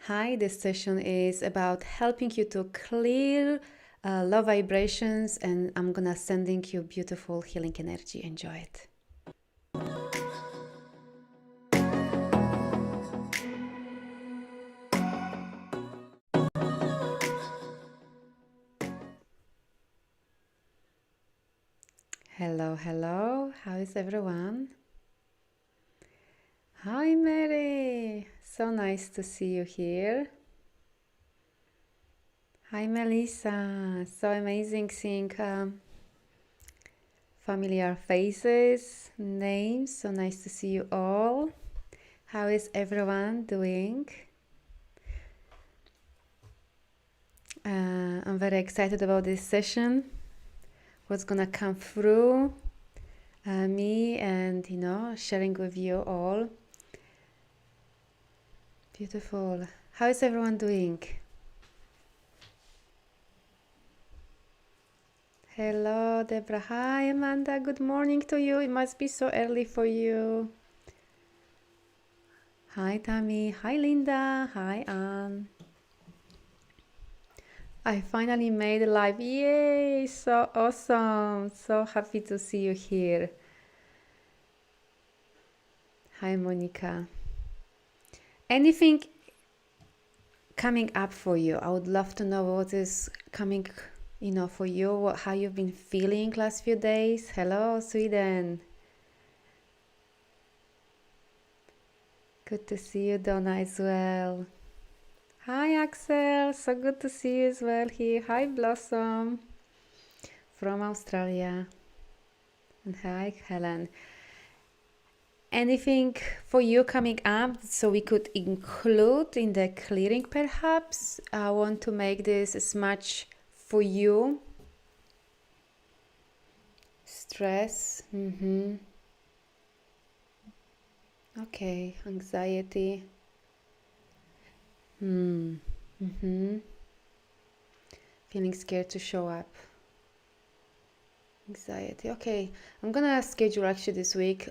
Hi, this session is about helping you to clear low vibrations, and I'm gonna sending you beautiful healing energy. Enjoy it. Hello, hello. How is everyone? Hi, Mary. So nice to see you here. Hi, Melissa. So amazing seeing familiar faces, names. So nice to see you all. How is everyone doing? I'm very excited about this session. What's gonna come through me and sharing with you all. Beautiful. How is everyone doing? Hello, Deborah. Hi, Amanda. Good morning to you. It must be so early for you. Hi, Tammy. Hi, Linda. Hi, Anne. I finally made a live. Yay! So awesome. So happy to see you here. Hi, Monica. Anything coming up for you? I would love to know what is coming, for you, how you've been feeling last few days. Hello, Sweden. Good to see you, Donna, as well. Hi, Axel. So good to see you as well here. Hi, Blossom from Australia. And hi, Helen. Anything for you coming up so we could include in the clearing perhaps? I want to make this as much for you. Stress. Okay, anxiety. Feeling scared to show up. Anxiety. Okay, I'm gonna schedule actually this week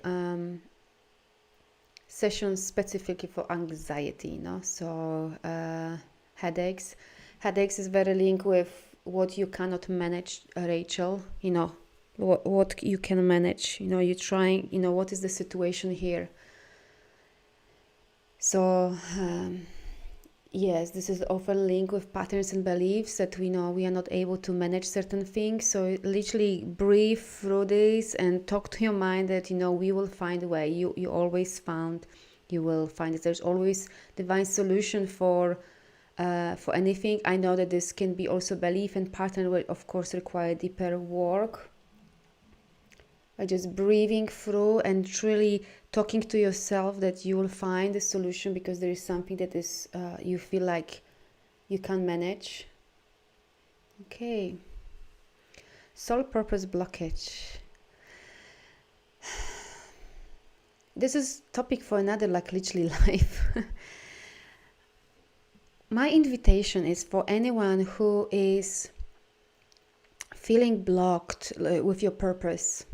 sessions specifically for anxiety, so headaches is very linked with what you cannot manage, Rachel, what you can manage, you're trying, what is the situation here. So yes, this is often linked with patterns and beliefs that we know we are not able to manage certain things. So literally breathe through this and talk to your mind that, we will find a way. You always found, you will find it. There's always divine solution for anything. I know that this can be also belief and pattern will of course require deeper work. By just breathing through and truly talking to yourself that you will find a solution because there is something that is you feel like you can't manage. Okay. Soul purpose blockage. This is topic for another literally life. My invitation is for anyone who is feeling blocked with your purpose.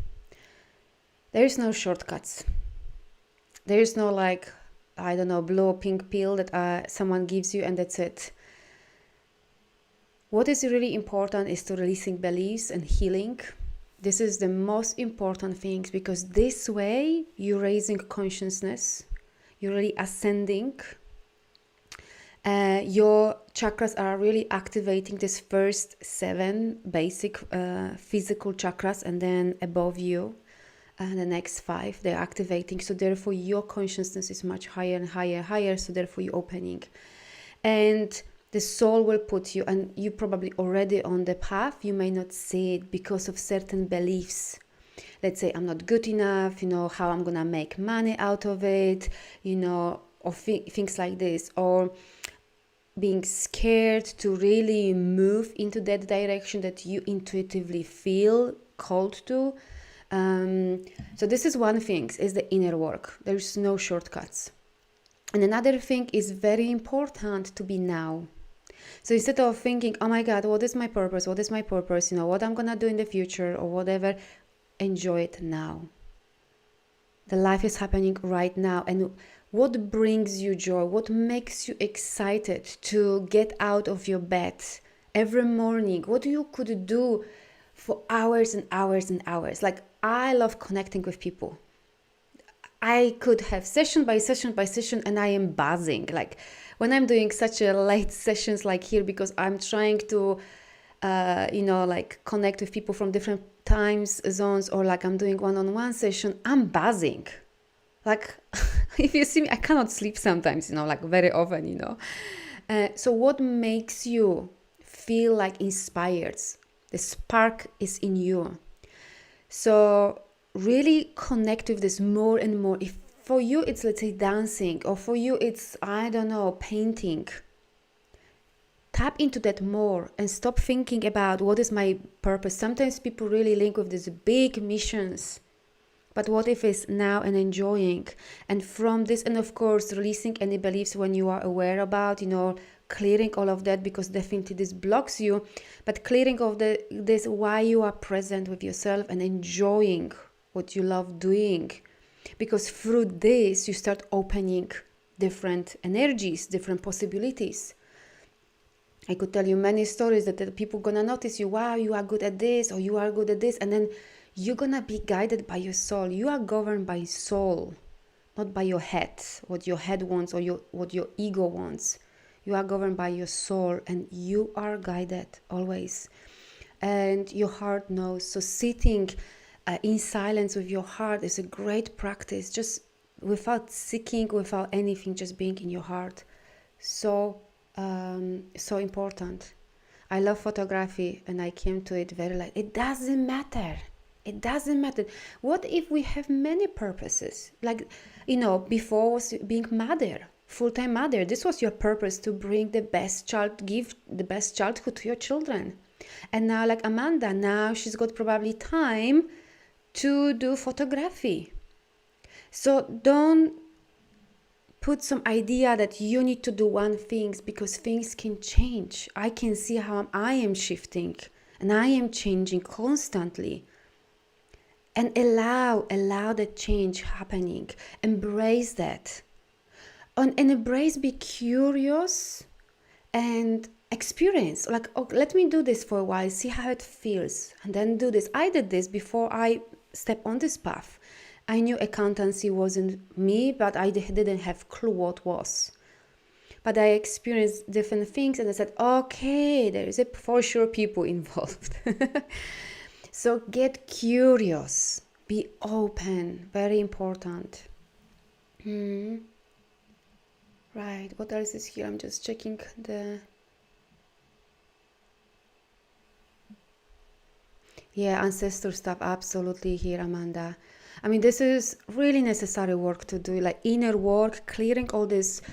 There is no shortcuts. There is no blue or pink pill that someone gives you and that's it. What is really important is to releasing beliefs and healing. This is the most important thing because this way you're raising consciousness, you're really ascending. Your chakras are really activating this first 7 basic physical chakras, and then above you the next 5 they're activating, so therefore your consciousness is much higher and higher, so therefore you're opening, and the soul will put you, and you probably already on the path. You may not see it because of certain beliefs. Let's say I'm not good enough, how I'm gonna make money out of it, or things like this, or being scared to really move into that direction that you intuitively feel called to. So this is one thing, is the inner work. There's no shortcuts. And another thing is very important to be now. So instead of thinking, oh my God, what is my purpose? What I'm gonna do in the future or whatever, enjoy it now. The life is happening right now. And What brings you joy? What makes you excited to get out of your bed every morning? What you could do for hours and hours and hours? Like, I love connecting with people. I could have session by session by session and I am buzzing. Like when I'm doing such a late sessions like here, because I'm trying to, like connect with people from different times zones, or like I'm doing one-on-one session, I'm buzzing. Like if you see me, I cannot sleep sometimes, like very often, So what makes you feel like inspired? The spark is in you. So really connect with this more and more. If for you it's, let's say, dancing, or for you it's, I don't know, painting, tap into that more and stop thinking about what is my purpose. Sometimes people really link with these big missions, but what if it's now and enjoying? And from this, and of course releasing any beliefs when you are aware about, clearing all of that, because definitely this blocks you, but clearing of this why you are present with yourself and enjoying what you love doing, because through this you start opening different energies, different possibilities. I could tell you many stories that people gonna notice you, wow, you are good at this, or you are good at this, and then you're gonna be guided by your soul. You are governed by soul, not by your head, what your head wants, or what your ego wants. You are governed by your soul, and you are guided always. And your heart knows. So sitting in silence with your heart is a great practice, just without seeking, without anything, just being in your heart. So important. I love photography, and I came to it very like, it doesn't matter. It doesn't matter. What if we have many purposes? Like, before was being mother, full-time mother. This was your purpose, to bring the best give the best childhood to your children. And now, like Amanda, now she's got probably time to do photography. So don't put some idea that you need to do one thing, because things can change. I can see how I am shifting, and I am changing constantly. And allow that change happening. Embrace that. And embrace, be curious and experience. Like, let me do this for a while, see how it feels, and then do this. I did this before I stepped on this path. I knew accountancy wasn't me, but I didn't have clue what was. But I experienced different things, and I said, okay, there is for sure people involved. So get curious, be open, very important. Right, what else is here? I'm just checking the... Yeah, ancestor stuff, absolutely here, Amanda. I mean, this is really necessary work to do, like inner work, clearing all these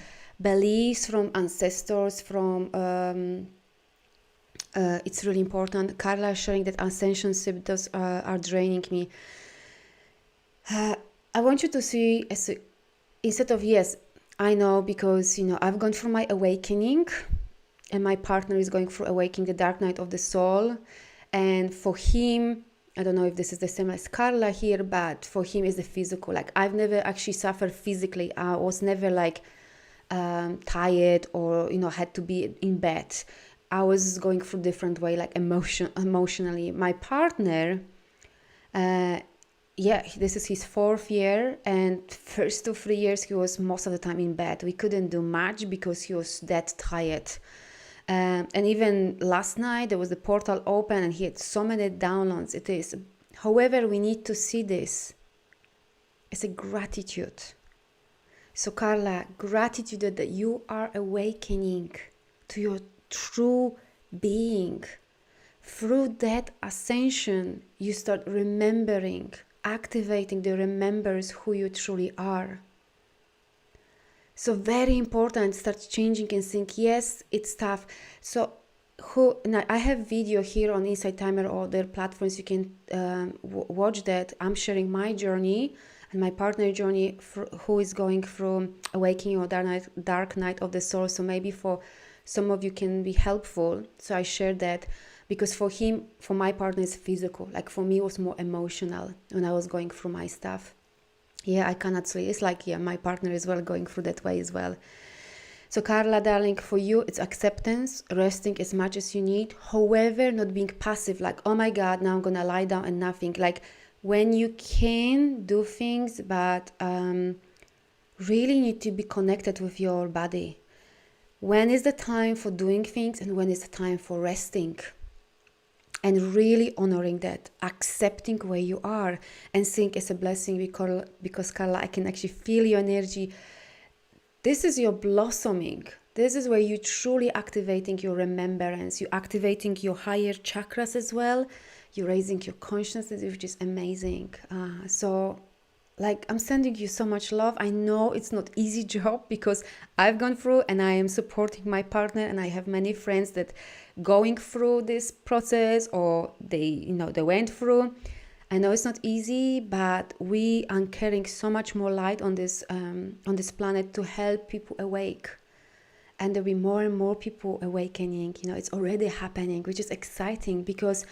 beliefs from ancestors, from... it's really important. Carla is sharing that ascension symptoms are draining me. I want you to see, instead of, yes, I know, because, I've gone through my awakening, and my partner is going through awakening, the dark night of the soul. And for him, I don't know if this is the same as Carla here, but for him is the physical. Like, I've never actually suffered physically. I was never like tired or, had to be in bed. I was going through different way, like emotionally. My partner, this is his 4th year, and first 2-3 years he was most of the time in bed. We couldn't do much because he was that tired. And even last night there was the portal open, and he had so many downloads. It is, however, we need to see this as a gratitude. So Carla, gratitude that you are awakening to your true being. Through that ascension, you start remembering, activating the remembers who you truly are. So very important, start changing and think, yes, it's tough. So now I have video here on Insight Timer or other platforms. You can watch that. I'm sharing my journey and my partner journey who is going through awakening or dark night of the soul. So maybe for some of you can be helpful. So I share that, because for him, for my partner, it's physical. Like for me, it was more emotional when I was going through my stuff. Yeah, I cannot sleep. It's like, yeah, my partner is well going through that way as well. So Carla, darling, for you, it's acceptance, resting as much as you need. However, not being passive, like, oh my God, now I'm going to lie down and nothing. Like, when you can do things, but really need to be connected with your body. When is the time for doing things and when is the time for resting? And really honoring that, accepting where you are and seeing as a blessing, because Carla, I can actually feel your energy. This is your blossoming. This is where you're truly activating your remembrance. You're activating your higher chakras as well. You're raising your consciousness, which is amazing. So like, I'm sending you so much love. I know it's not easy job because I've gone through and I am supporting my partner, and I have many friends that going through this process, or they went through. I know it's not easy, but we are carrying so much more light on this planet to help people awake. And there'll be more and more people awakening. It's already happening, which is exciting, because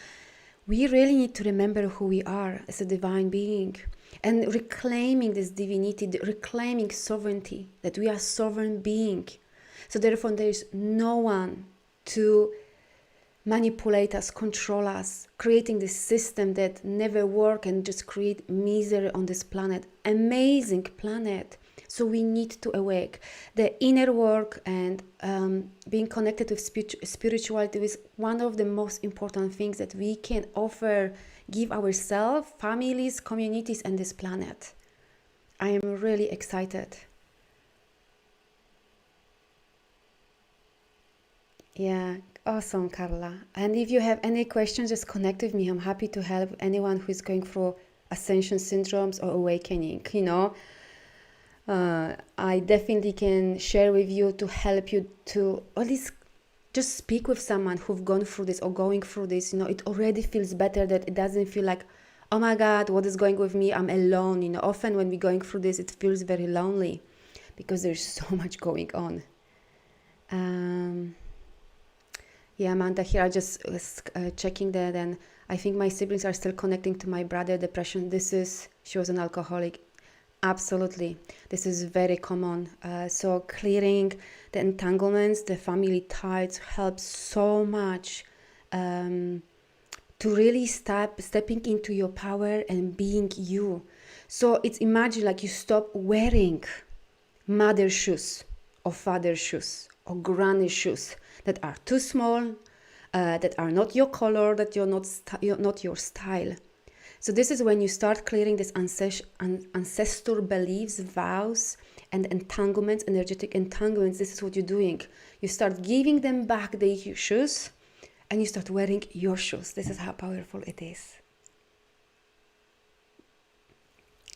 we really need to remember who we are as a divine being, and reclaiming this divinity, reclaiming sovereignty, that we are sovereign being. So therefore, there is no one to manipulate us, control us, creating this system that never work and just create misery on this planet. Amazing planet. So we need to awake. The inner work and being connected with spirituality is one of the most important things that we can offer, give ourselves, families, communities, and this planet. I am really excited. Yeah, awesome, Carla. And if you have any questions, just connect with me. I'm happy to help anyone who is going through ascension syndromes or awakening. I definitely can share with you to help you to at least just speak with someone who've gone through this or going through this. It already feels better, that it doesn't feel like, oh my God, what is going with me? I'm alone. Often when we're going through this, it feels very lonely because there's so much going on. Yeah, Amanda, here I just was checking that, and I think my siblings are still connecting to my brother depression. She was an alcoholic. Absolutely. This is very common. So clearing the entanglements, the family ties helps so much to really stepping into your power and being you. So it's imagine like you stop wearing mother shoes or father shoes or granny shoes that are too small, that are not your color, that you're not your style. So this is when you start clearing this ancestor beliefs, vows, and entanglements, energetic entanglements. This is what you're doing. You start giving them back the shoes, and you start wearing your shoes. This is how powerful it is.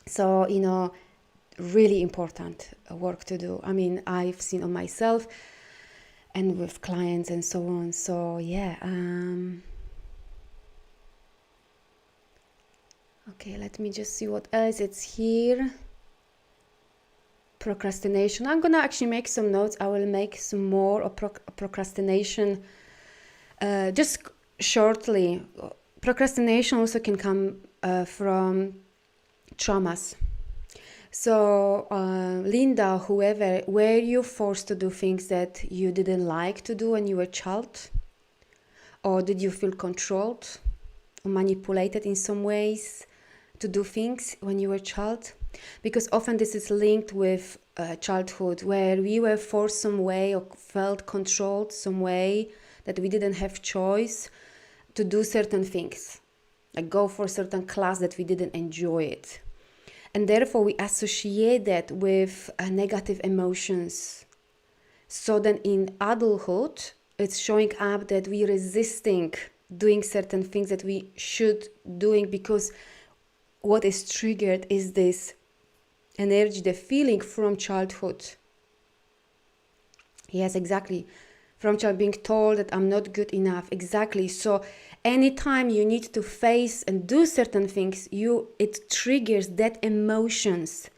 So, really important work to do. I mean, I've seen on myself and with clients and so on. So, yeah. Okay, let me just see what else it's here. Procrastination. I'm gonna actually make some notes. I will make some more of procrastination just shortly. Procrastination also can come from traumas. So Linda, whoever, were you forced to do things that you didn't like to do when you were a child? Or did you feel controlled or manipulated in some ways to do things when you were a child? Because often this is linked with childhood, where we were forced some way or felt controlled some way, that we didn't have choice to do certain things, like go for a certain class that we didn't enjoy it. And therefore we associate that with negative emotions. So then in adulthood, it's showing up that we're resisting doing certain things that we should doing, because what is triggered is this energy, the feeling from childhood. Yes, exactly. From child being told that I'm not good enough. Exactly. So anytime you need to face and do certain things, it triggers that emotions.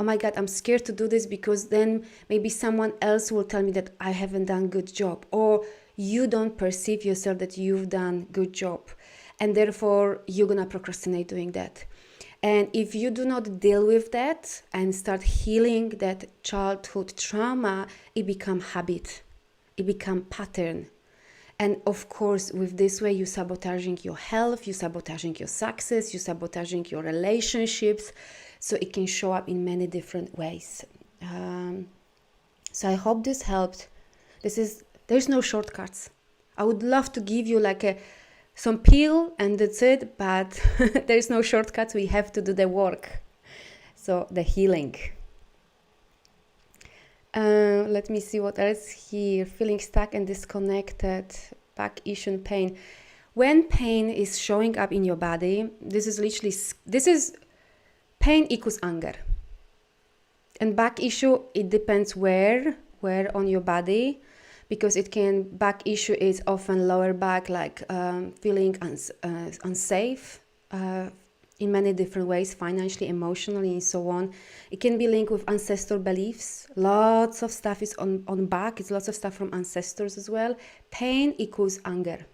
Oh my God, I'm scared to do this because then maybe someone else will tell me that I haven't done a good job, or you don't perceive yourself that you've done good job, and therefore you're gonna procrastinate doing that. And if you do not deal with that and start healing that childhood trauma, it becomes habit, it becomes pattern. And of course, with this way, you're sabotaging your health, you're sabotaging your success, you're sabotaging your relationships. So it can show up in many different ways. So I hope this helped. There's no shortcuts. I would love to give you like some pill and that's it, but there's no shortcuts. We have to do the work. So the healing. Let me see what else here. Feeling stuck and disconnected, back issue and pain. When pain is showing up in your body, this is pain equals anger. And back issue, it depends where on your body, because back issue is often lower back, like feeling unsafe in many different ways, financially, emotionally, and so on. It can be linked with ancestor beliefs. Lots of stuff is on back. It's lots of stuff from ancestors as well. Pain equals anger.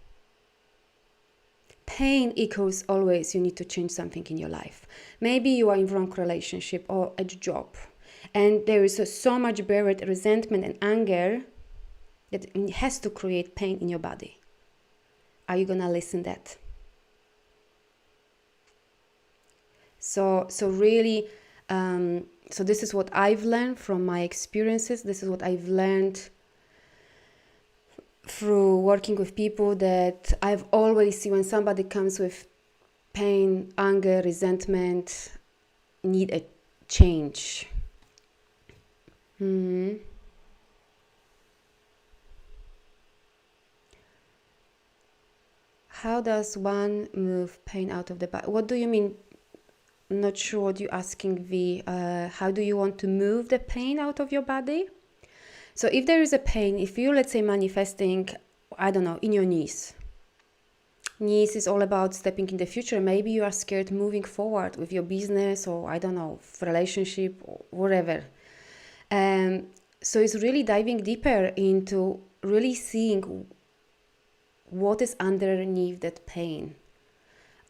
Pain equals always you need to change something in your life. Maybe you are in wrong relationship or at job, and there is so much buried resentment and anger that it has to create pain in your body. Are you gonna listen that? So really, so this is what I've learned from my experiences. This is what I've learned through working with people, that I've always seen when somebody comes with pain, anger, resentment, need a change. How does one move pain out of the body? What do you mean? I'm not sure what you're asking, V. How do you want to move the pain out of your body? So if there is a pain, if you're, let's say, manifesting, I don't know, in your knees. Knees is all about stepping in the future. Maybe you are scared moving forward with your business, or I don't know, relationship, or whatever. So it's really diving deeper into really seeing what is underneath that pain.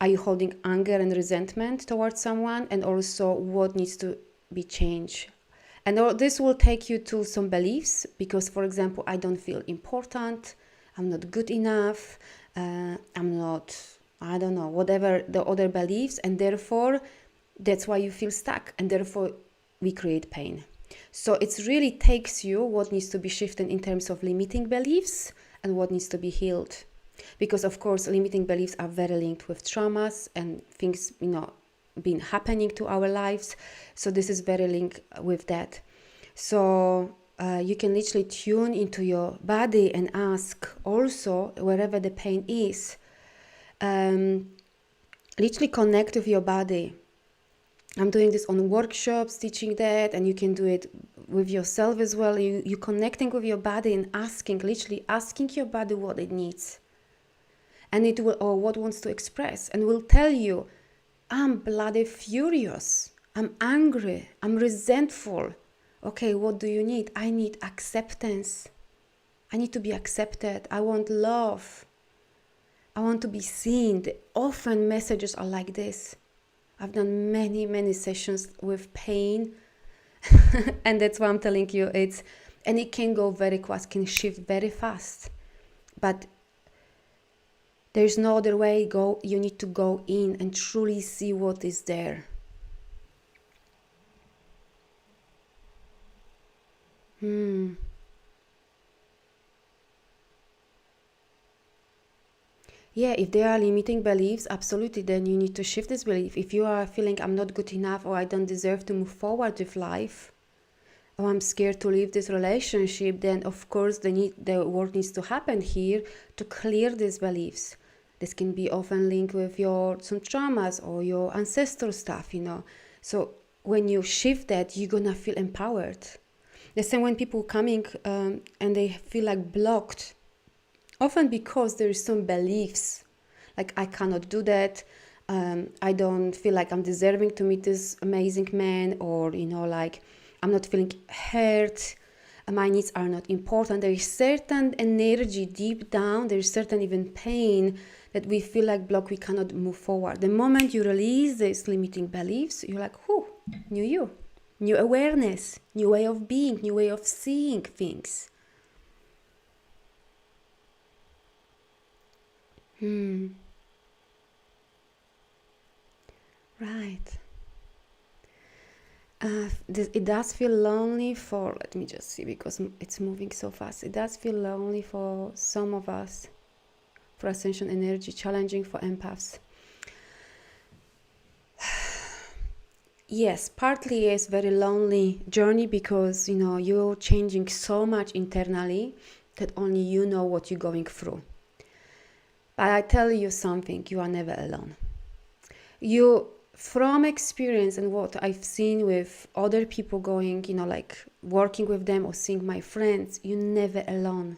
Are you holding anger and resentment towards someone? And also what needs to be changed? And this will take you to some beliefs, because, for example, I don't feel important, I'm not good enough, I'm not, I don't know, whatever the other beliefs, and therefore that's why you feel stuck, and therefore we create pain. So it really takes you what needs to be shifted in terms of limiting beliefs and what needs to be healed. Because, of course, limiting beliefs are very linked with traumas and things, been happening to our lives. So this is very linked with that. So you can literally tune into your body and ask also, wherever the pain is, literally connect with your body. I'm doing this on workshops, teaching that, and you can do it with yourself as well. You're connecting with your body and literally asking your body what it needs. And it will, or what wants to express, and will tell you, I'm bloody furious, I'm angry, I'm resentful. Okay, what do you need? I need acceptance. I need to be accepted. I want love. I want to be seen. Often messages are like this. I've done many sessions with pain and that's why I'm telling you, and it can go very fast, can shift very fast. But there's no other way. You need to go in and truly see what is there. Yeah, if there are limiting beliefs, absolutely, then you need to shift this belief. If you are feeling I'm not good enough, or I don't deserve to move forward with life, or I'm scared to leave this relationship, then of course the work needs to happen here to clear these beliefs. This can be often linked with some traumas or your ancestor stuff, So when you shift that, you're gonna feel empowered. The same when people coming and they feel like blocked, often because there is some beliefs, like I cannot do that, I don't feel like I'm deserving to meet this amazing man, or like I'm not feeling hurt, my needs are not important. There is certain energy deep down, there is certain even pain that we feel like block, we cannot move forward. The moment you release these limiting beliefs, you're like, whew, new you, new awareness, new way of being, new way of seeing things. Right. It does feel lonely for, let me just see, because it's moving so fast. It does feel lonely for some of us, for ascension energy, challenging for empaths. Yes, partly it's very lonely journey because, you know, you're changing so much internally that only you know what you're going through. But I tell you something, you are never alone. You, from experience and what I've seen with other people going, you know, like working with them or seeing my friends, you're never alone.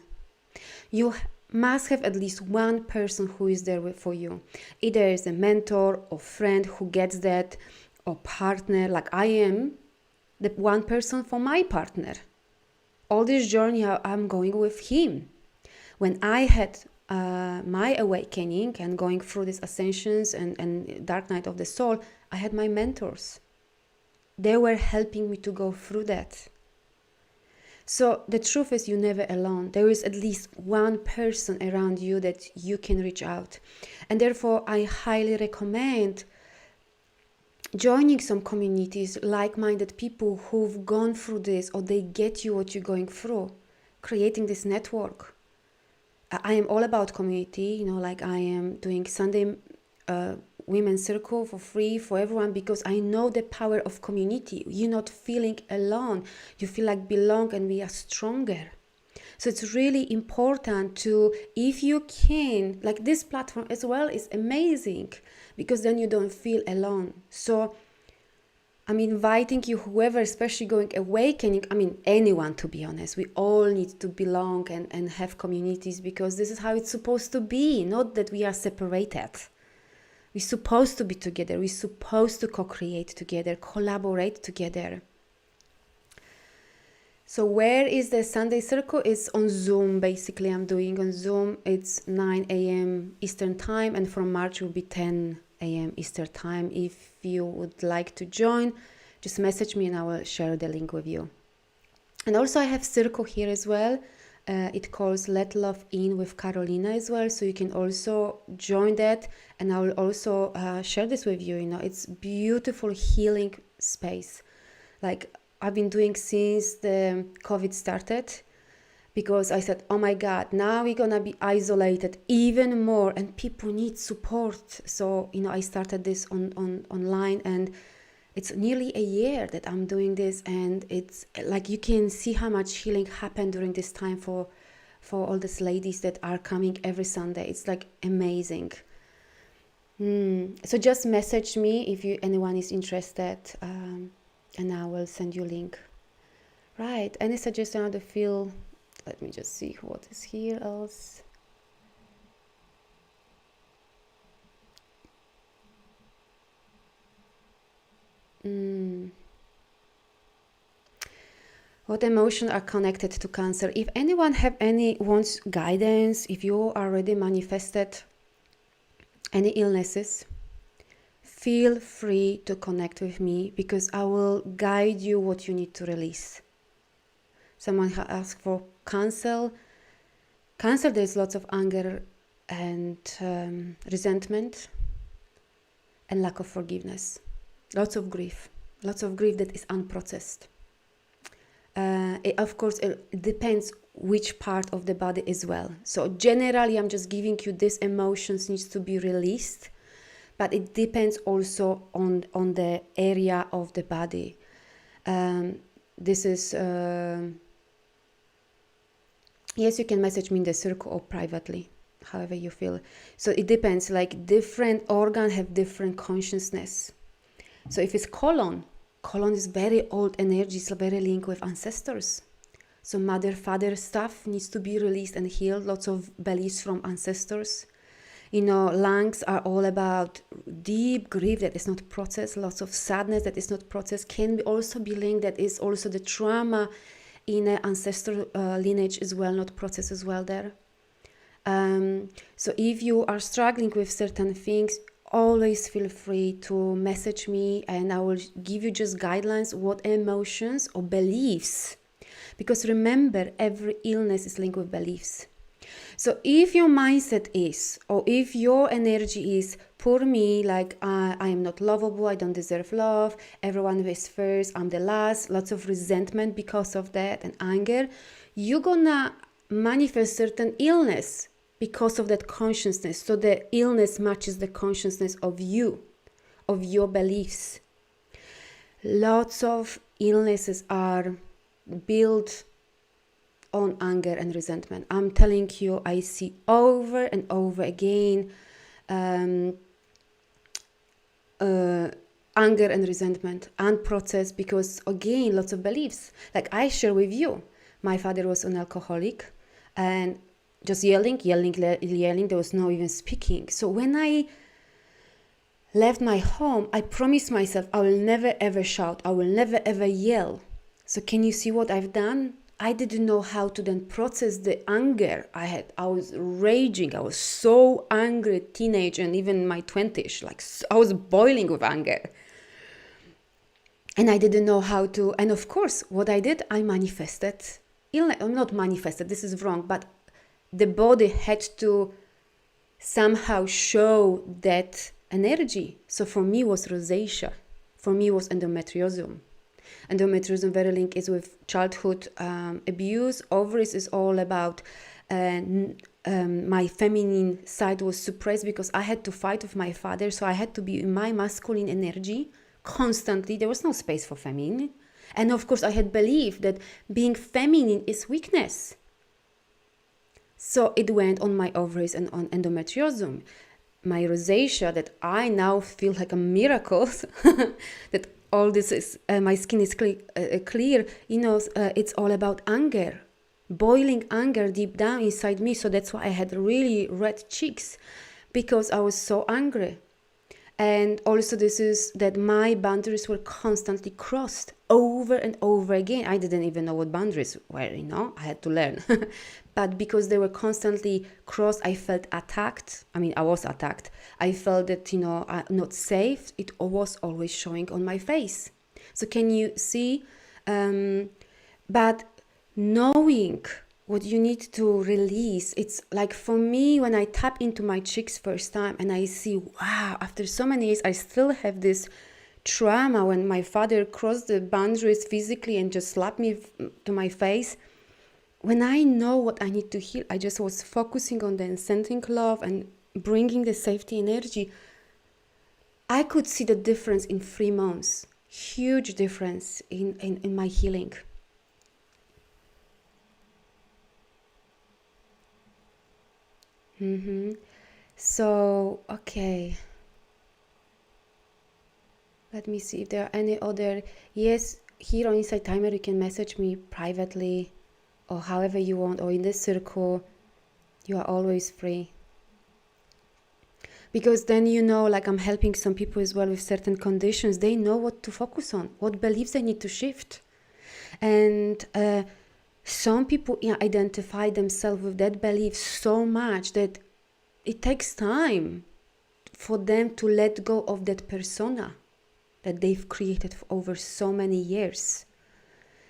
You must have at least one person who is there for you. Either is a mentor or friend who gets that, or partner, like I am the one person for my partner. All this journey I'm going with him. When I had my awakening and going through these ascensions and dark night of the soul, I had my mentors. They were helping me to go through that. So the truth is, you're never alone. There is at least one person around you that you can reach out. And therefore, I highly recommend joining some communities, like-minded people who've gone through this, or they get you what you're going through, creating this network. I am all about community, you know, like I am doing Sunday Women's Circle for free for everyone, because I know the power of community. You're not feeling alone. You feel like belong, and we are stronger. So it's really important to, if you can, like this platform as well is amazing, because then you don't feel alone. So I'm inviting you, whoever, especially going awakening, I mean anyone, to be honest, we all need to belong and have communities, because this is how it's supposed to be, not that we are separated. We're supposed to be together. We're supposed to co-create together, collaborate together. So where is the Sunday Circle? It's on Zoom, basically. I'm doing on Zoom. It's 9 a.m. Eastern Time, and from March will be 10 a.m. Eastern Time. If you would like to join, just message me and I will share the link with you. And also I have Circle here as well. It calls Let Love In with Carolina as well. So you can also join that, and I will also share this with you. You know, it's beautiful healing space. Like I've been doing since the COVID started, because I said, oh my God, now we're gonna be isolated even more and people need support. So, you know, I started this online, and it's nearly a year that I'm doing this, and it's like you can see how much healing happened during this time for all these ladies that are coming every Sunday. It's like amazing. So just message me if anyone is interested, and I will send you a link. Right, any suggestion on the field? Let me just see what is here else. What emotions are connected to Cancer? If anyone wants guidance, if you already manifested any illnesses, feel free to connect with me, because I will guide you what you need to release. Someone has asked for Cancer. Cancer, there's lots of anger and resentment and lack of forgiveness. Lots of grief that is unprocessed. Of course, it depends which part of the body as well. So generally, I'm just giving you these emotions needs to be released, but it depends also on the area of the body. This is, yes, you can message me in the circle or privately, however you feel. So it depends, like different organs have different consciousness. So if it's colon is very old energy, it's very linked with ancestors. So mother, father stuff needs to be released and healed. Lots of beliefs from ancestors. You know, lungs are all about deep grief that is not processed. Lots of sadness that is not processed can also be linked. That is also the trauma in an ancestor lineage as well, not processed as well there. So if you are struggling with certain things, always feel free to message me, and I will give you just guidelines, what emotions or beliefs. Because remember, every illness is linked with beliefs. So if your mindset is, or if your energy is, poor me, like I am not lovable, I don't deserve love, everyone is first, I'm the last, lots of resentment because of that and anger, you're gonna manifest certain illness because of that consciousness. So the illness matches the consciousness of you, of your beliefs. Lots of illnesses are built on anger and resentment. I'm telling you, I see over and over again anger and resentment unprocessed, because again, lots of beliefs. Like I share with you, my father was an alcoholic and just yelling, there was no even speaking. So when I left my home, I promised myself I will never ever shout, I will never ever yell. So can you see what I've done? I didn't know how to then process the anger I had. I was raging. I was so angry, teenage, and even in my 20s. Like I was boiling with anger. And I didn't know how to. And of course, what I did, I manifested illness. Not manifested, this is wrong, but the body had to somehow show that energy. So for me, it was rosacea. For me, it was endometriosis. Endometriosis very linked is with childhood abuse. Ovaries is all about my feminine side was suppressed because I had to fight with my father. So I had to be in my masculine energy constantly. There was no space for feminine. And of course, I had believed that being feminine is weakness. So it went on my ovaries and on endometriosis. My rosacea, that I now feel like a miracle, that all this is, my skin is clear, it's all about anger, boiling anger deep down inside me. So that's why I had really red cheeks, because I was so angry. And also this is that my boundaries were constantly crossed over and over again. I didn't even know what boundaries were, I had to learn. But because they were constantly crossed, I felt attacked. I was attacked. I felt that, I'm not safe. It was always showing on my face. So can you see? But knowing what you need to release, it's like for me, when I tap into my cheeks first time and I see, wow, after so many years, I still have this trauma when my father crossed the boundaries physically and just slapped me to my face. When I know what I need to heal, I just was focusing on the sending love and bringing the safety energy. I could see the difference in 3 months. Huge difference in my healing. So, okay. Let me see if there are any other. Yes, here on Inside Timer, you can message me privately or however you want, or in this circle. You are always free. Because then like I'm helping some people as well with certain conditions. They know what to focus on, what beliefs they need to shift. And some people identify themselves with that belief so much that it takes time for them to let go of that persona that they've created for over so many years.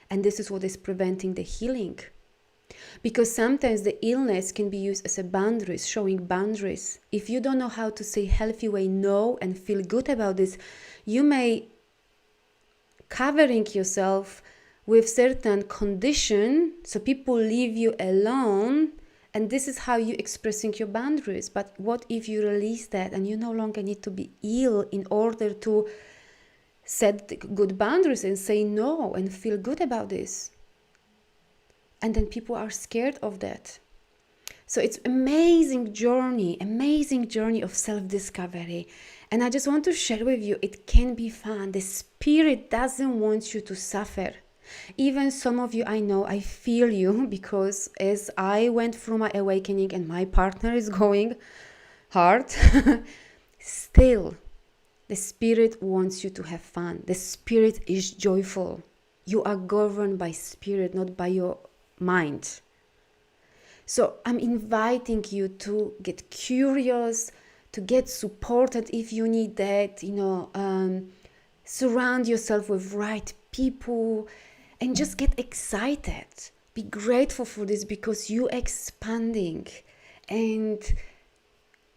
And this is what is preventing the healing. Because sometimes the illness can be used as a boundaries, showing boundaries. If you don't know how to say healthy way no and feel good about this, you may covering yourself with certain condition, so people leave you alone, and this is how you expressing your boundaries. But what if you release that and you no longer need to be ill in order to set good boundaries and say no and feel good about this? And then people are scared of that. So it's amazing journey of self-discovery. And I just want to share with you, it can be fun. The spirit doesn't want you to suffer. Even some of you, I know, I feel you, because as I went through my awakening and my partner is going hard, still, the spirit wants you to have fun. The spirit is joyful. You are governed by spirit, not by your mind. So I'm inviting you to get curious, to get supported if you need that, surround yourself with right people and just get excited. Be grateful for this because you're expanding, and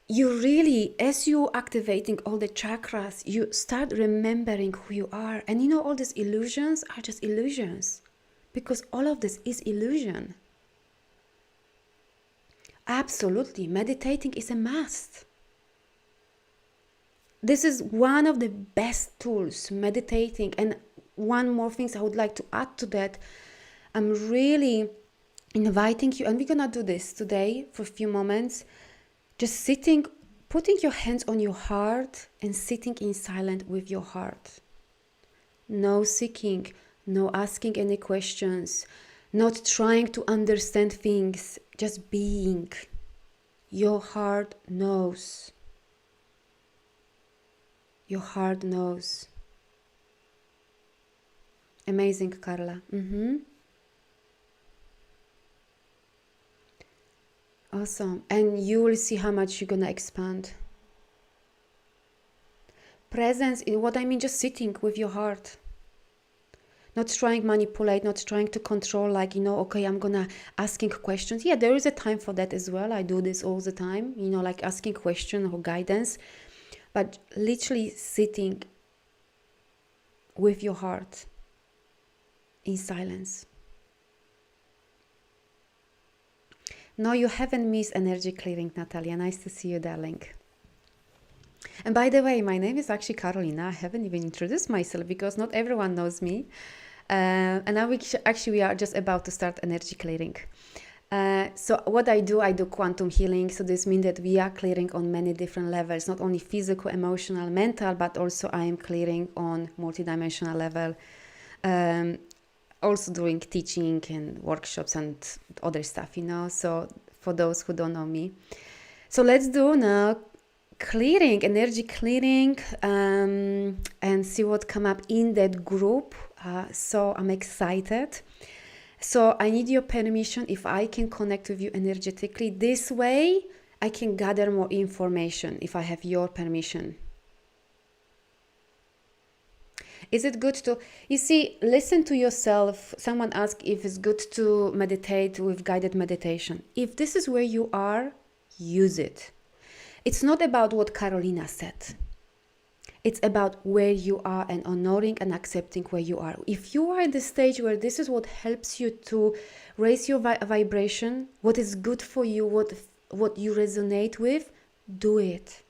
you really, as you're activating all the chakras, you start remembering who you are. And all these illusions are just illusions, because all of this is illusion. Absolutely, meditating is a must. This is one of the best tools, meditating. And one more thing I would like to add to that, I'm really inviting you, and we're gonna do this today for a few moments, just sitting, putting your hands on your heart and sitting in silence with your heart. No seeking, no asking any questions, not trying to understand things, just being. Your heart knows. Your heart knows. Amazing, Carla. Awesome. And you will see how much you're gonna expand. Presence, in what I mean, just sitting with your heart. Not trying to manipulate, not trying to control, okay, I'm gonna asking questions. Yeah, there is a time for that as well. I do this all the time, like asking questions or guidance. But literally sitting with your heart in silence. No, you haven't missed energy clearing, Natalia. Nice to see you, darling. And by the way, my name is actually Carolina. I haven't even introduced myself because not everyone knows me. And now we are just about to start energy clearing. So what I do quantum healing. So this means that we are clearing on many different levels, not only physical, emotional, mental, but also I am clearing on multidimensional level. Also doing teaching and workshops and other stuff, so for those who don't know me. So let's do now clearing, energy clearing, and see what come up in that group. So I'm excited. So I need your permission if I can connect with you energetically. This way I can gather more information if I have your permission. Is it good to, listen to yourself? Someone asked if it's good to meditate with guided meditation. If this is where you are, use it. It's not about what Carolina said. It's about where you are and honoring and accepting where you are. If you are at the stage where this is what helps you to raise your vibration, what is good for you, what you resonate with, do it.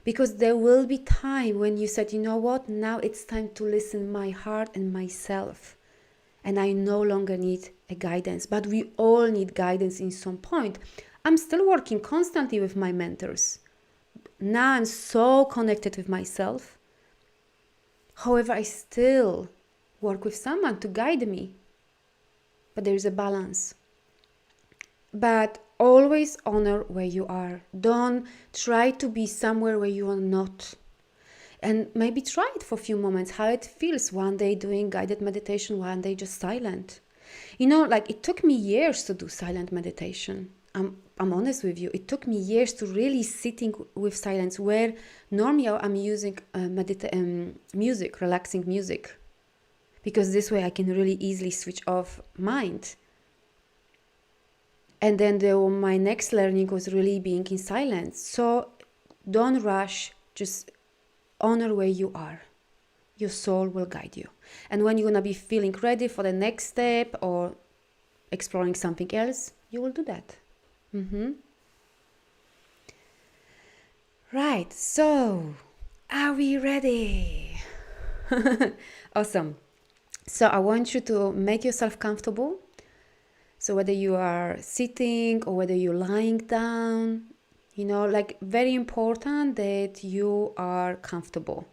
Because there will be time when you said, you know what, now it's time to listen my heart and myself. And I no longer need a guidance. But we all need guidance in some point. I'm still working constantly with my mentors. Now I'm so connected with myself. However, I still work with someone to guide me. But there is a balance. But always honor where you are. Don't try to be somewhere where you are not. And maybe try it for a few moments, how it feels one day doing guided meditation, one day just silent. It took me years to do silent meditation. I'm honest with you. It took me years to really sitting with silence, where normally I'm using music, relaxing music. Because this way I can really easily switch off mind. And then my next learning was really being in silence. So don't rush, just honor where you are. Your soul will guide you. And when you're going to be feeling ready for the next step or exploring something else, you will do that. Right, so are we ready? Awesome. So I want you to make yourself comfortable. So whether you are sitting or whether you're lying down, very important that you are comfortable.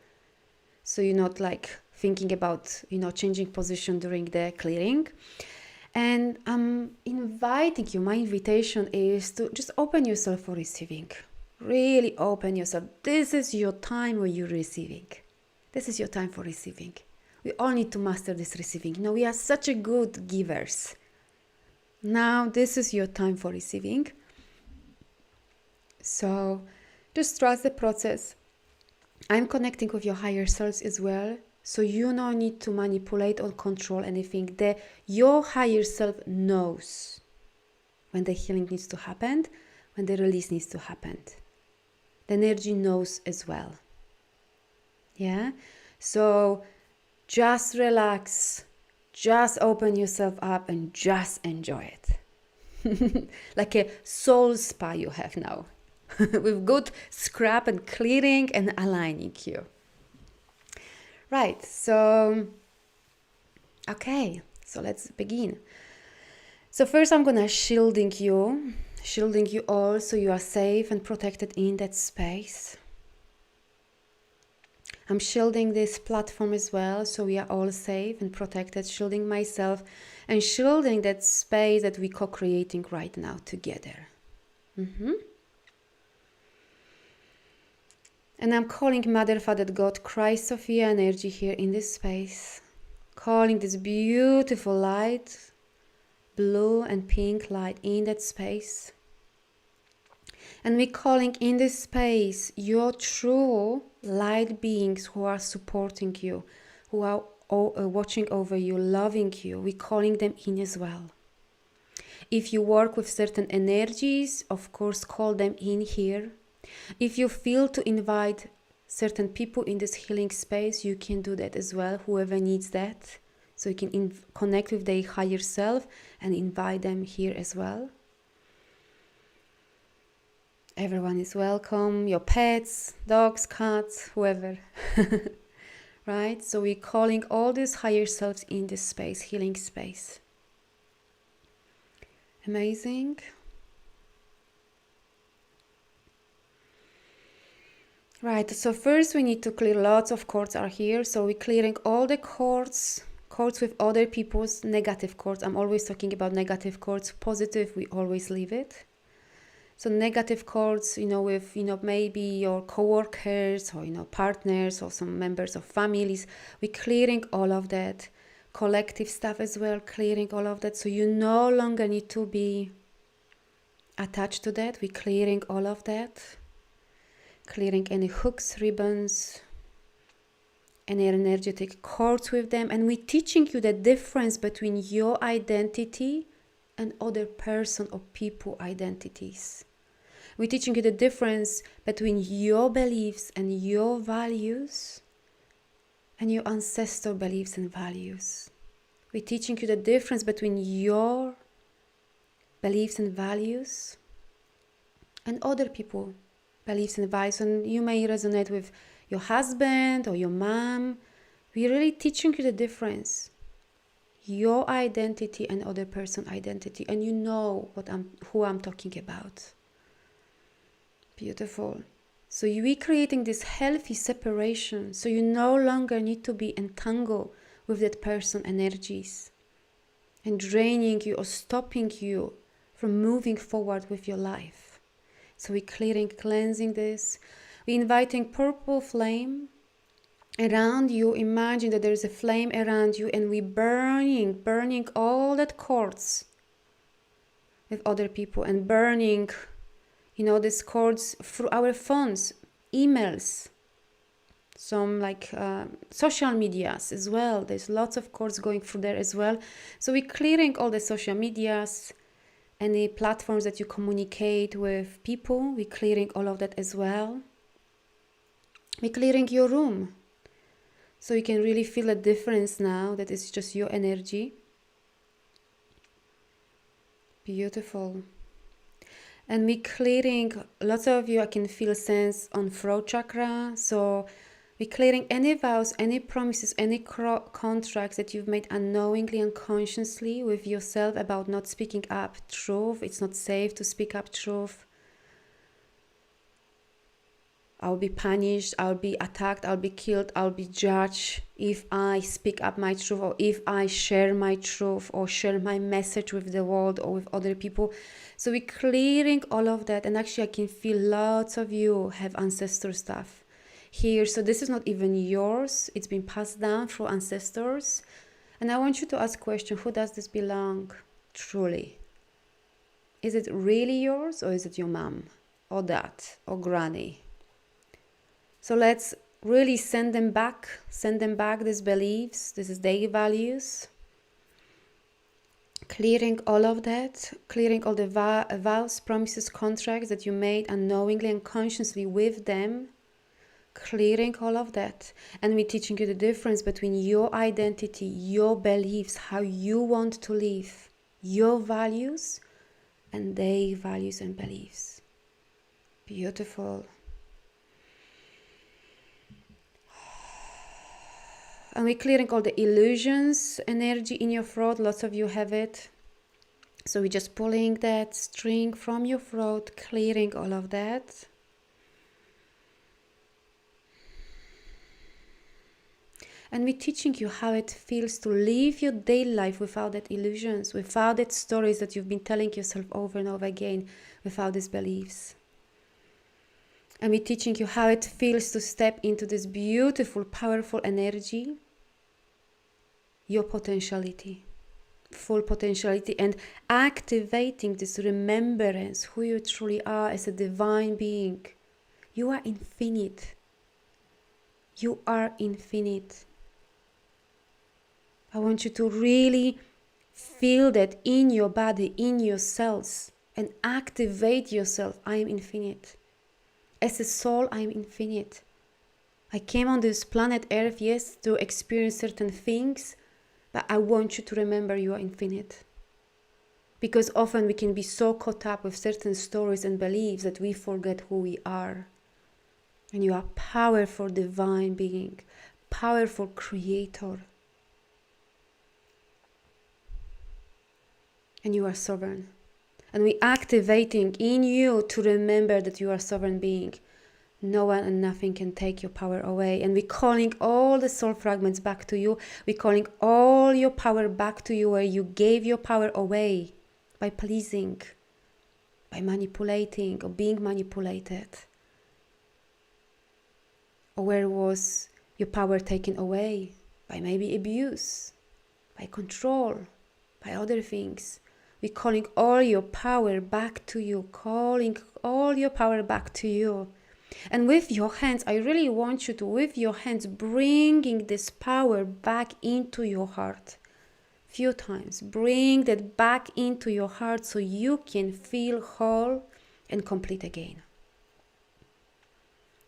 So you're not thinking about, changing position during the clearing. And I'm inviting you, my invitation is to just open yourself for receiving. Really open yourself. This is your time where you're receiving. This is your time for receiving. We all need to master this receiving. We are such a good givers. Now this is your time for receiving. So just trust the process. I'm connecting with your higher selves as well. So you don't need to manipulate or control anything. Your higher self knows when the healing needs to happen, when the release needs to happen. The energy knows as well. Yeah? So just relax. Just open yourself up and just enjoy it. Like a soul spa you have now. With good scrub and clearing and aligning you. Right, so, okay, so let's begin. So first I'm gonna shielding you all so you are safe and protected in that space. I'm shielding this platform as well so we are all safe and protected, shielding myself and shielding that space that we co-creating right now together. And I'm calling Mother, Father, God, Christ, Sophia energy here in this space. Calling this beautiful light, blue and pink light in that space. And we're calling in this space your true light beings who are supporting you, who are watching over you, loving you. We're calling them in as well. If you work with certain energies, of course, call them in here. If you feel to invite certain people in this healing space, you can do that as well, whoever needs that. So you can connect with their higher self and invite them here as well. Everyone is welcome, your pets, dogs, cats, whoever. Right? So we're calling all these higher selves in this space, healing space. Amazing. Right, so first we need to clear, lots of cords are here. So we're clearing all the cords with other people's negative cords. I'm always talking about negative cords. Positive, we always leave it. So negative cords, with, maybe your co-workers or, partners or some members of families. We're clearing all of that. Collective stuff as well, clearing all of that. So you no longer need to be attached to that. We're clearing all of that. Clearing any hooks, ribbons, any energetic cords with them. And we're teaching you the difference between your identity and other person or people identities. We're teaching you the difference between your beliefs and your values and your ancestor beliefs and values. We're teaching you the difference between your beliefs and values and other people beliefs and values. And you may resonate with your husband or your mom. We're really teaching you the difference. Your identity and other person's identity. And you know who I'm talking about. Beautiful. So we're creating this healthy separation. So you no longer need to be entangled with that person's energies and draining you or stopping you from moving forward with your life. So we're clearing, cleansing this. We're inviting purple flame around you. Imagine that there's a flame around you and we're burning all that cords with other people and burning, these cords through our phones, emails, some social medias as well. There's lots of cords going through there as well. So we're clearing all the social medias, any platforms that you communicate with people. We're clearing all of that as well. We're clearing your room. So you can really feel a difference now that it's just your energy. Beautiful. And we're clearing, lots of you, I can feel a sense on throat chakra. So we're clearing any vows, any promises, any contracts that you've made unknowingly, unconsciously with yourself about not speaking up truth. It's not safe to speak up truth. I'll be punished, I'll be attacked, I'll be killed, I'll be judged if I speak up my truth or if I share my truth or share my message with the world or with other people. So we're clearing all of that. And actually I can feel lots of you have ancestor stuff here. So this is not even yours. It's been passed down through ancestors. And I want you to ask a question, who does this belong truly? Is it really yours, or is it your mom or dad or granny? So let's really send them back these beliefs, these their values. Clearing all of that, clearing all the vows, promises, contracts that you made unknowingly and consciously with them. Clearing all of that. And we're teaching you the difference between your identity, your beliefs, how you want to live, your values, and their values and beliefs. Beautiful. And we're clearing all the illusions, energy in your throat. Lots of you have it. So we're just pulling that string from your throat, clearing all of that. And we're teaching you how it feels to live your daily life without that illusions, without that stories that you've been telling yourself over and over again, without these beliefs. And we're teaching you how it feels to step into this beautiful, powerful energy, your potentiality, full potentiality, and activating this remembrance, who you truly are as a divine being. You are infinite. You are infinite. I want you to really feel that in your body, in your cells, and activate yourself. I am infinite. As a soul, I am infinite. I came on this planet Earth, yes, to experience certain things, but I want you to remember you are infinite. Because often we can be so caught up with certain stories and beliefs that we forget who we are. And you are powerful divine being, powerful creator. And you are sovereign. And we activating in you to remember that you are a sovereign being. No one and nothing can take your power away. And we're calling all the soul fragments back to you. We're calling all your power back to you where you gave your power away by pleasing, by manipulating or being manipulated. Or where was your power taken away by maybe abuse, by control, by other things. We're calling all your power back to you, calling all your power back to you. And with your hands, I really want you to, with your hands, bringing this power back into your heart. Few times, bring that back into your heart so you can feel whole and complete again.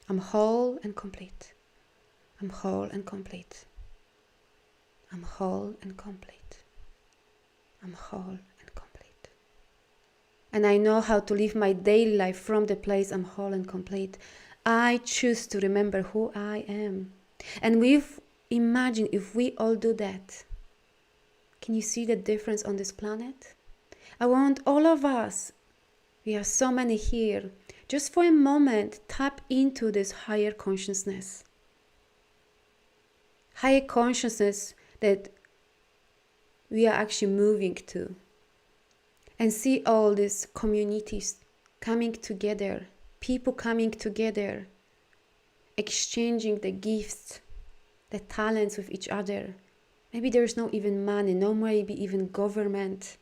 I'm whole and complete. I'm whole and complete. I'm whole and complete. I'm whole and complete. And I know how to live my daily life from the place I'm whole and complete. I choose to remember who I am. And imagine if we all do that. Can you see the difference on this planet? I want all of us, we are so many here, just for a moment, tap into this higher consciousness. Higher consciousness that we are actually moving to. And see all these communities coming together, people coming together, exchanging the gifts, the talents with each other. Maybe there is no even money, no maybe even government.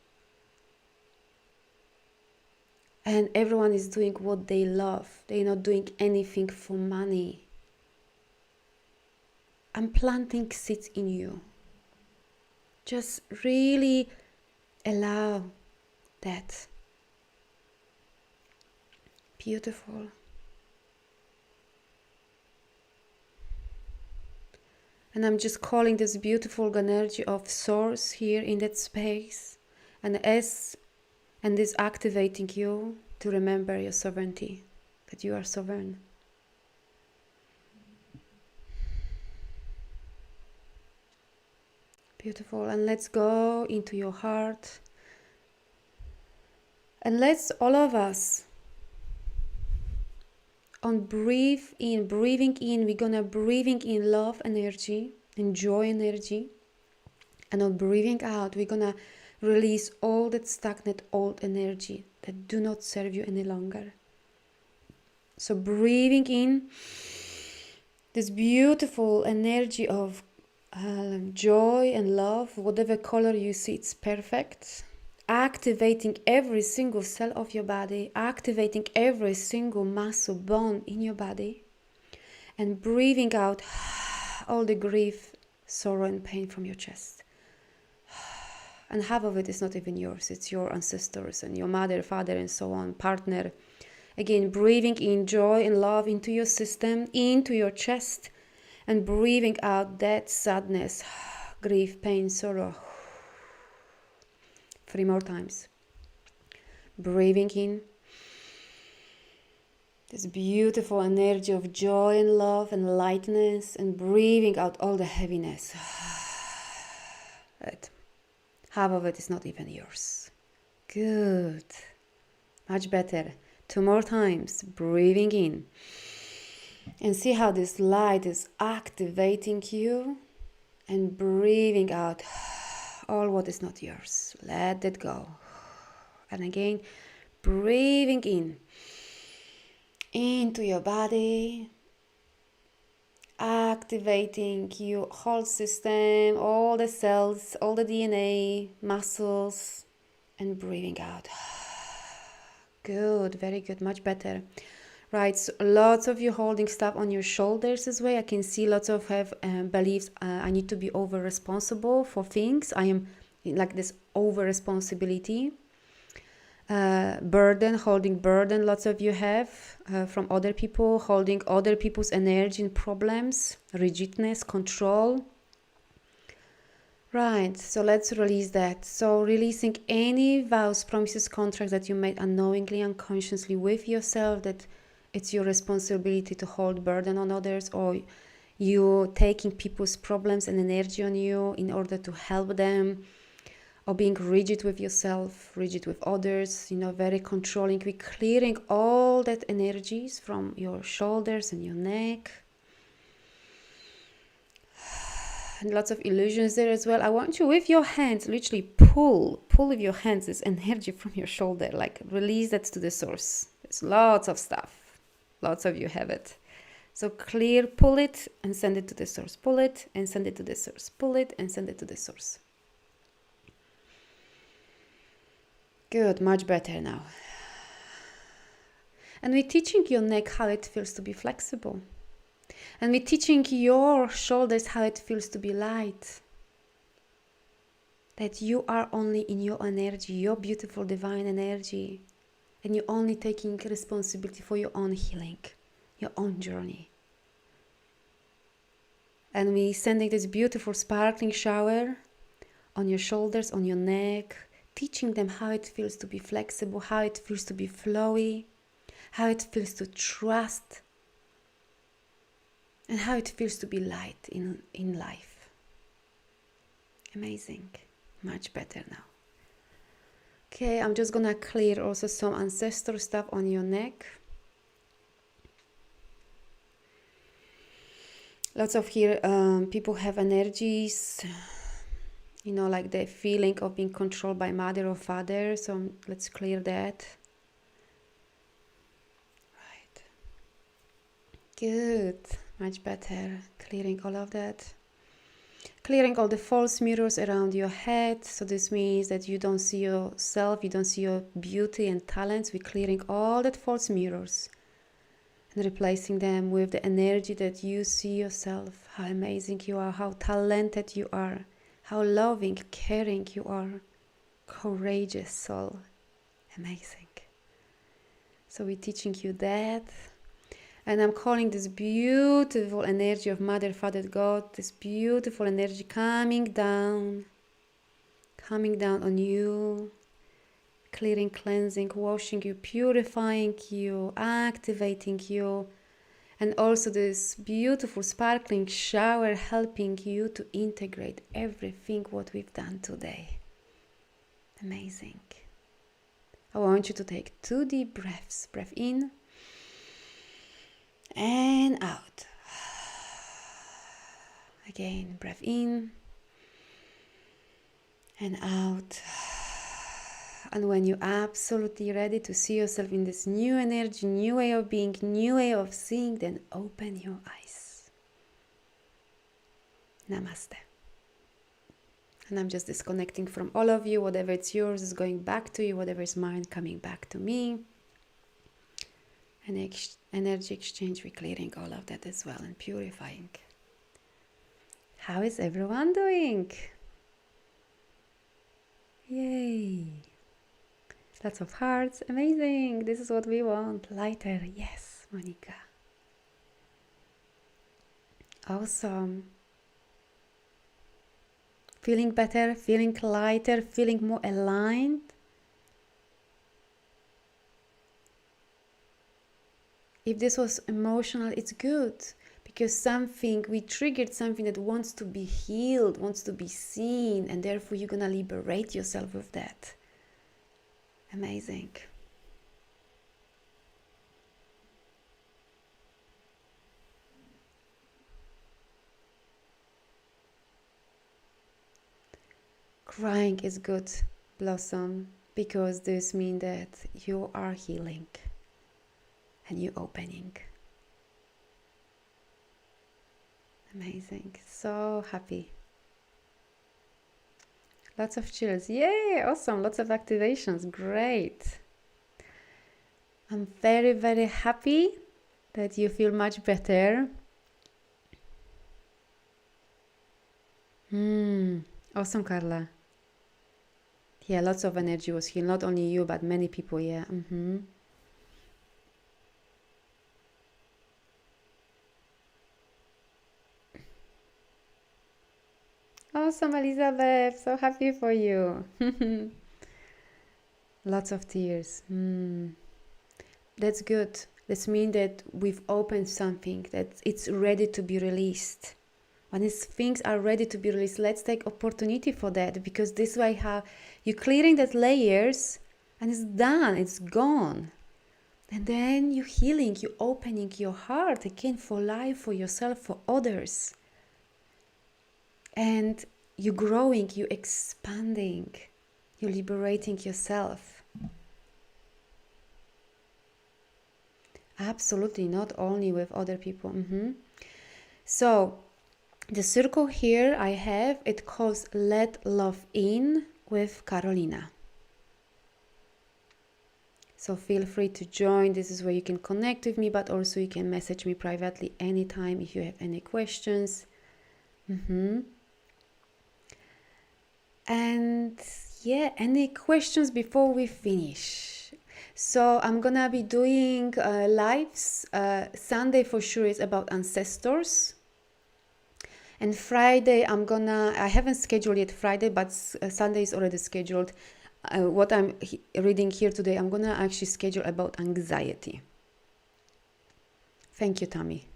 And everyone is doing what they love. They're not doing anything for money. I'm planting seeds in you. Just really allow that. Beautiful. And I'm just calling this beautiful energy of source here in that space. And this activating you to remember your sovereignty, that you are sovereign. Beautiful. And let's go into your heart. And let's all of us on breathing in, we're gonna breathing in love energy and joy energy. And on breathing out, we're gonna release all that stagnant old energy that do not serve you any longer. So breathing in this beautiful energy of joy and love, whatever color you see, it's perfect. activating every single cell of your body, activating every single muscle, bone in your body, and breathing out all the grief, sorrow, and pain from your chest. And half of it is not even yours. It's your ancestors and your mother, father, and so on, partner. Again, breathing in joy and love into your system, into your chest, and breathing out that sadness, grief, pain, sorrow. 3 more times. Breathing in this beautiful energy of joy and love and lightness, and breathing out all the heaviness. Right. Half of it is not even yours. Good. Much better. 2 more times. Breathing in. And see how this light is activating you, and breathing out all what is not yours. Let it go. And again, breathing in into your body, activating your whole system, all the cells, all the DNA, muscles, and breathing out. Good, very good, much better. Right, so lots of you holding stuff on your shoulders as well. I can see lots of have beliefs, I need to be over responsible for things. I am like this over responsibility. Burden, holding burden, lots of you have from other people, holding other people's energy and problems, rigidness, control. Right, so let's release that. So releasing any vows, promises, contracts that you made unknowingly, unconsciously with yourself, that it's your responsibility to hold burden on others, or you taking people's problems and energy on you in order to help them, or being rigid with yourself, rigid with others, very controlling. We're clearing all that energies from your shoulders and your neck. And lots of illusions there as well. I want you with your hands, literally pull with your hands this energy from your shoulder, like release that to the source. There's lots of stuff. Lots of you have it. So clear, pull it and send it to the source. Pull it and send it to the source. Pull it and send it to the source. Good, much better now. And we're teaching your neck how it feels to be flexible. And we're teaching your shoulders how it feels to be light. That you are only in your energy, your beautiful divine energy. And you're only taking responsibility for your own healing, your own journey. And we're sending this beautiful sparkling shower on your shoulders, on your neck, teaching them how it feels to be flexible, how it feels to be flowy, how it feels to trust, and how it feels to be light in life. Amazing. Much better now. Okay, I'm just gonna clear also some ancestor stuff on your neck. Lots of here people have energies, like the feeling of being controlled by mother or father. So let's clear that. Right. Good. Much better. Clearing all of that. Clearing all the false mirrors around your head. So this means that you don't see yourself, you don't see your beauty and talents. We're clearing all that false mirrors and replacing them with the energy that you see yourself. How amazing you are, how talented you are, how loving, caring you are. Courageous soul. Amazing. So we're teaching you that. And I'm calling this beautiful energy of Mother, Father, God, this beautiful energy coming down on you, clearing, cleansing, washing you, purifying you, activating you, and also this beautiful sparkling shower helping you to integrate everything what we've done today. Amazing. I want you to take 2 deep breaths. Breath in and out. Again, breath in and out. And when you're absolutely ready to see yourself in this new energy, new way of being, new way of seeing, then open your eyes. Namaste. And I'm just disconnecting from all of you. Whatever it's yours is going back to you. Whatever is mine coming back to me. And energy exchange, we're clearing all of that as well and purifying. How is everyone doing? Yay! Lots of hearts. Amazing. This is what we want. Lighter. Yes, Monica. Awesome. Feeling better, feeling lighter, feeling more aligned. If this was emotional, it's good. Because we triggered something that wants to be healed, wants to be seen. And therefore you're going to liberate yourself with that. Amazing. Crying is good, Blossom, because this means that you are healing and you're opening. Amazing. So happy. Lots of chills. Yay! Awesome. Lots of activations. Great. I'm very, very happy that you feel much better. Awesome, Carla. Yeah, lots of energy was healed. Not only you, but many people. Yeah. Awesome, Elizabeth. So happy for you. Lots of tears. That's good. That means that we've opened something, that it's ready to be released. When things are ready to be released, let's take opportunity for that, because this way you're clearing that layers and it's done, it's gone. And then you're healing, you're opening your heart again for life, for yourself, for others. And you're growing, you're expanding, you're liberating yourself. Absolutely, not only with other people. So, the circle here I have, it calls Let Love In with Carolina. So feel free to join. This is where you can connect with me, but also you can message me privately anytime if you have any questions. And yeah, any questions before we finish? So I'm gonna be doing lives. Sunday for sure is about ancestors. And Friday I haven't scheduled yet Friday, but Sunday is already scheduled. What I'm reading here today, I'm gonna actually schedule about anxiety. Thank you, Tammy.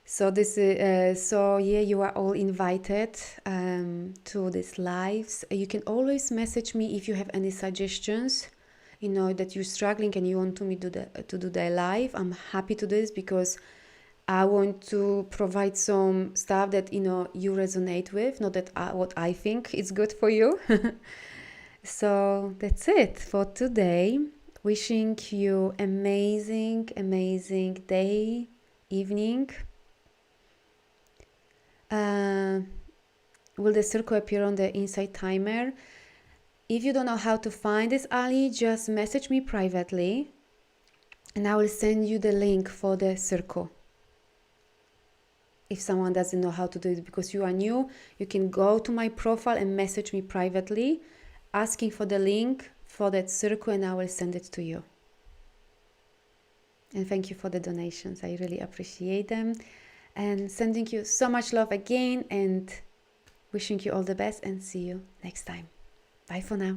So this is you are all invited to these lives. You can always message me if you have any suggestions, that you're struggling and you want me to do the live. I'm happy to do this because I want to provide some stuff that you resonate with, not that what I think is good for you. So that's it for today. Wishing you amazing day, evening. Will the circle appear on the inside timer? If you don't know how to find this, Ali, just message me privately and I will send you the link for the circle. If someone doesn't know how to do it because you are new, you can go to my profile and message me privately asking for the link for that circle and I will send it to you. And thank you for the donations. I really appreciate them. And sending you so much love again and wishing you all the best and see you next time. Bye for now.